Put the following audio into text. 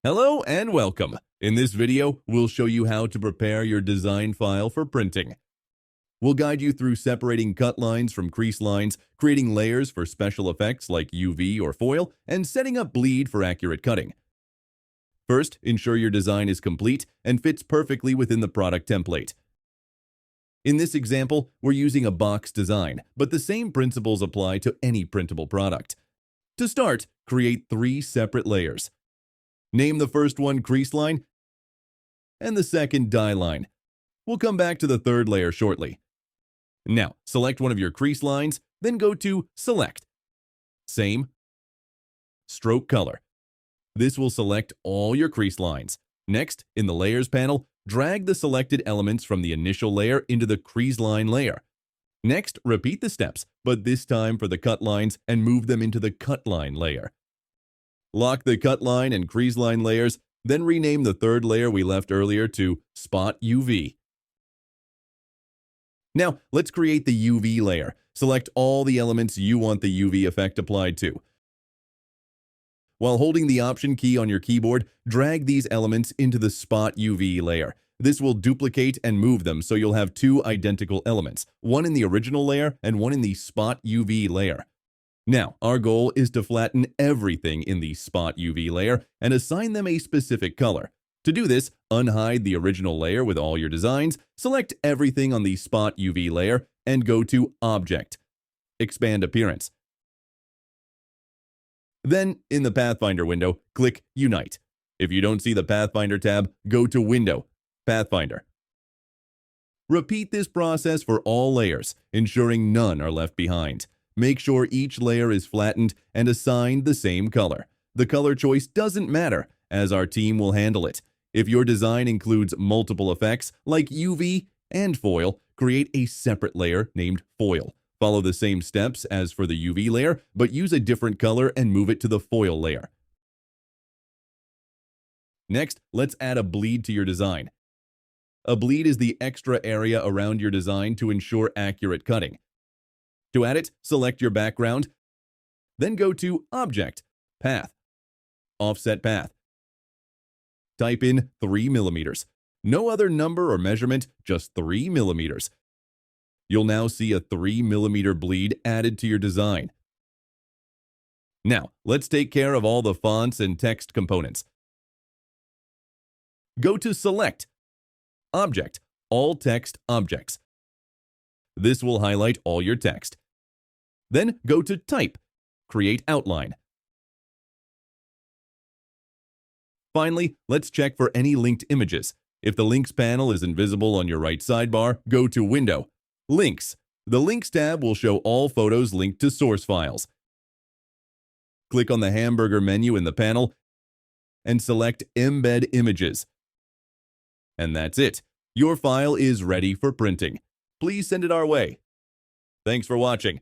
Hello and welcome. In this video, we'll show you how to prepare your design file for printing. We'll guide you through separating cut lines from crease lines, creating layers for special effects like UV or foil, and setting up bleed for accurate cutting. First, ensure your design is complete and fits perfectly within the product template. In this example, we're using a box design, but the same principles apply to any printable product. To start, create 3 separate layers. Name the first one crease line and the second die line. We'll come back to the third layer shortly. Now, select one of your crease lines, then go to Select. Same. Stroke Color. This will select all your crease lines. Next, in the Layers panel, drag the selected elements from the initial layer into the crease line layer. Next, repeat the steps, but this time for the cut lines and move them into the cut line layer. Lock the cut line and crease line layers, then rename the third layer we left earlier to Spot UV. Now, let's create the UV layer. Select all the elements you want the UV effect applied to. While holding the Option key on your keyboard, drag these elements into the Spot UV layer. This will duplicate and move them so you'll have 2 identical elements, one in the original layer and one in the Spot UV layer. Now, our goal is to flatten everything in the Spot UV layer and assign them a specific color. To do this, unhide the original layer with all your designs, select everything on the Spot UV layer, and go to Object. Expand Appearance. Then, in the Pathfinder window, click Unite. If you don't see the Pathfinder tab, go to Window, Pathfinder. Repeat this process for all layers, ensuring none are left behind. Make sure each layer is flattened and assigned the same color. The color choice doesn't matter, as our team will handle it. If your design includes multiple effects like UV and foil, create a separate layer named Foil. Follow the same steps as for the UV layer, but use a different color and move it to the foil layer. Next, let's add a bleed to your design. A bleed is the extra area around your design to ensure accurate cutting. To add it, select your background, then go to Object, Path, Offset Path. Type in 3 millimeters. No other number or measurement, just 3 millimeters. You'll now see a 3 millimeter bleed added to your design. Now, let's take care of all the fonts and text components. Go to Select, Object, All Text Objects. This will highlight all your text. Then go to Type, Create Outline. Finally, let's check for any linked images. If the Links panel is invisible on your right sidebar, go to Window, Links. The Links tab will show all photos linked to source files. Click on the hamburger menu in the panel and select Embed Images. And that's it. Your file is ready for printing. Please send it our way. Thanks for watching.